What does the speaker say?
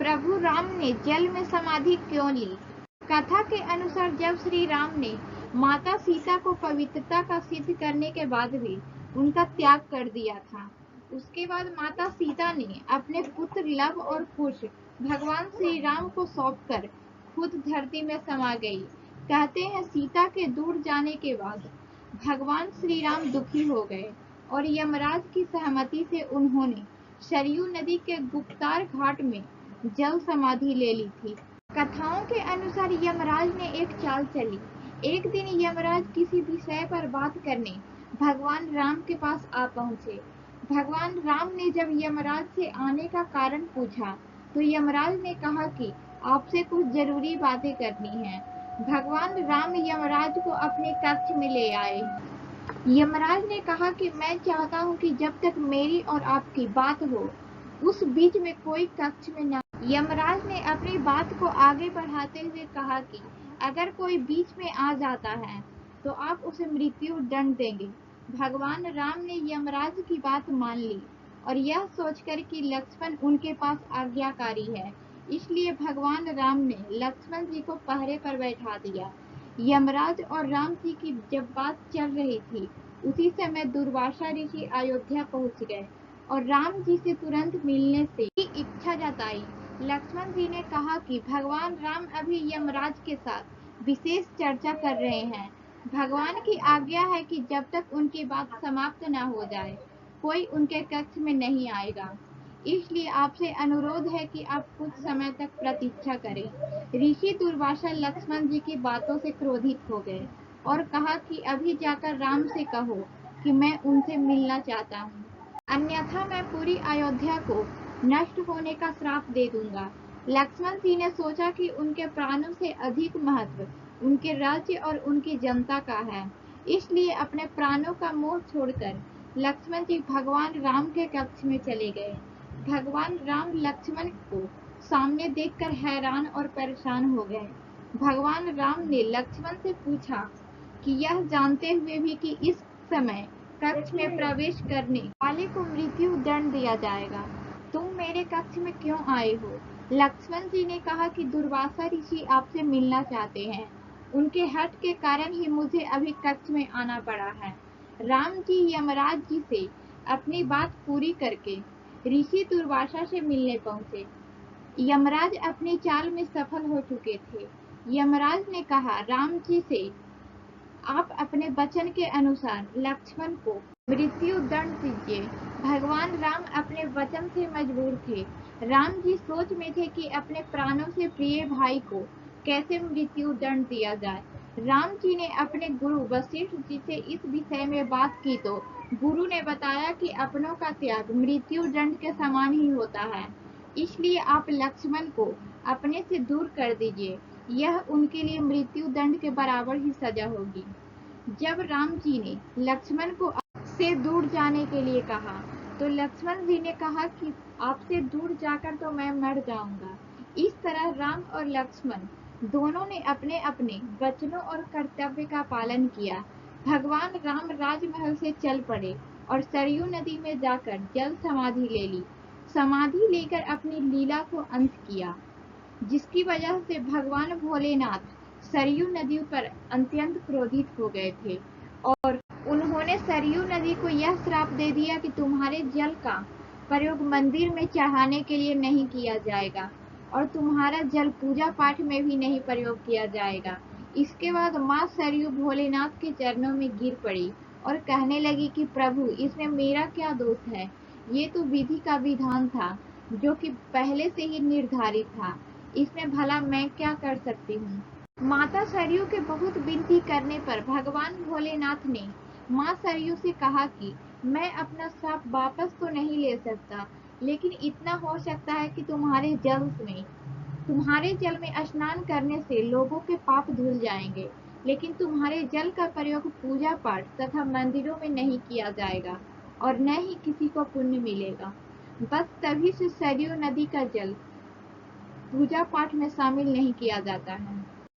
प्रभु राम ने जल में समाधि क्यों ली? कथा के अनुसार जब श्री राम ने माता सीता को पवित्रता का सिद्ध करने के बाद भी उनका त्याग कर दिया था, उसके बाद माता सीता ने अपने पुत्र लव और कुश भगवान श्री राम को सौंपकर खुद धरती में समा गई। कहते हैं सीता के दूर जाने के बाद भगवान श्री राम दुखी हो गए और यमराज की सहमति से उन्होंने सरयू नदी के गुप्तार घाट में जल समाधि ले ली थी। कथाओं के अनुसार यमराज ने एक चाल चली। एक दिन यमराज किसी विषय पर बात करने भगवान राम के पास आ पहुंचे। भगवान राम ने जब यमराज से आने का कारण पूछा तो यमराज ने कहा कि आपसे कुछ जरूरी बातें करनी है। भगवान राम यमराज को अपने कक्ष में ले आए। यमराज ने कहा कि मैं चाहता हूं कि जब तक मेरी और आपकी बात हो उस बीच में कोई कक्ष में न। यमराज ने अपनी बात को आगे बढ़ाते हुए कहा कि अगर कोई बीच में आ जाता है तो आप उसे मृत्यु दंड देंगे। भगवान राम ने यमराज की बात मान ली और यह सोचकर कि लक्ष्मण उनके पास आज्ञाकारी है, इसलिए भगवान राम ने लक्ष्मण जी को पहरे पर बैठा दिया। यमराज और राम जी की जब बात चल रही थी उसी समय दुर्वासा ऋषि अयोध्या पहुंच गए और राम जी से तुरंत मिलने से इच्छा जताई। लक्ष्मण जी ने कहा कि भगवान राम अभी यमराज के साथ विशेष चर्चा कर रहे हैं। भगवान की आज्ञा है कि जब तक उनकी बात समाप्त न हो जाए कोई उनके कक्ष में नहीं आएगा, इसलिए आपसे अनुरोध है कि आप कुछ समय तक प्रतीक्षा करें। ऋषि दुर्वासा लक्ष्मण जी की बातों से क्रोधित हो गए और कहा कि अभी जाकर राम से कहो कि मैं उनसे मिलना चाहता हूँ, अन्यथा मैं पूरी अयोध्या को नष्ट होने का श्राप दे दूंगा। लक्ष्मण जी ने सोचा कि उनके प्राणों से अधिक महत्व उनके राज्य और उनकी जनता का है, इसलिए अपने प्राणों का मोह छोड़कर लक्ष्मण जी भगवान राम के कक्ष में चले गए। भगवान राम लक्ष्मण को सामने देखकर हैरान और परेशान हो गए। भगवान राम ने लक्ष्मण से पूछा कि यह जानते हुए भी कि इस समय कक्ष में प्रवेश करने वाले को मृत्यु दंड दिया जाएगा, तुम मेरे कक्ष में क्यों आए हो? लक्ष्मण जी ने कहा कि दुर्वासा ऋषि आपसे मिलना चाहते हैं, उनके हठ के कारण ही मुझे अभी कक्ष में आना पड़ा है। राम जी यमराज जी से अपनी बात पूरी करके ऋषि दुर्वासा से मिलने पहुंचे। यमराज अपनी चाल में सफल हो चुके थे। यमराज ने कहा राम जी से आप अपने वचन के अनुसार लक्ष्मण को मृत्यु दंड दीजिए। भगवान राम अपने वचन से मजबूर थे। राम जी सोच में थे कि अपने प्राणों से प्रिय भाई को कैसे मृत्यु दंड दिया जाए। राम जी ने अपने गुरु वशिष्ठ जी से इस विषय में बात की तो गुरु ने बताया कि अपनों का त्याग मृत्यु दंड के समान ही होता है, इसलिए आप लक्ष्मण को अपने से दूर कर दीजिए, यह उनके लिए मृत्यु दंड के बराबर ही सजा होगी। जब राम जी ने लक्ष्मण को से दूर जाने के लिए कहा तो लक्ष्मण जी ने कहा कि आपसे दूर जाकर तो मैं मर जाऊंगा। इस तरह राम और लक्ष्मण दोनों ने अपने अपने वचनों और कर्तव्य का पालन किया। भगवान राम राजमहल से चल पड़े और सरयू नदी में जाकर जल समाधि ले ली। समाधि लेकर अपनी लीला को अंत किया, जिसकी वजह से भगवान भोलेनाथ सरयू नदी पर अत्यंत क्रोधित हो गए थे और उन्होंने सरयू नदी को यह श्राप दे दिया कि तुम्हारे जल का प्रयोग मंदिर में चढ़ाने के लिए नहीं किया जाएगा और तुम्हारा जल पूजा पाठ में भी नहीं प्रयोग किया जाएगा। इसके बाद माँ सरयू भोलेनाथ के चरणों में गिर पड़ी और कहने लगी कि प्रभु इसमें मेरा क्या दोष है, ये तो विधि का विधान था जो कि पहले से ही निर्धारित था, इसमें भला मैं क्या कर सकती हूँ। माता सरयू के बहुत विनती करने पर भगवान भोलेनाथ ने माँ सरयू से कहा कि मैं अपना श्राप वापस तो नहीं ले सकता, लेकिन इतना हो सकता है कि तुम्हारे जल में स्नान करने से लोगों के पाप धुल जाएंगे, लेकिन तुम्हारे जल का प्रयोग पूजा पाठ तथा मंदिरों में नहीं किया जाएगा और न ही किसी को पुण्य मिलेगा। बस तभी से सरयू नदी का जल पूजा पाठ में शामिल नहीं किया जाता है।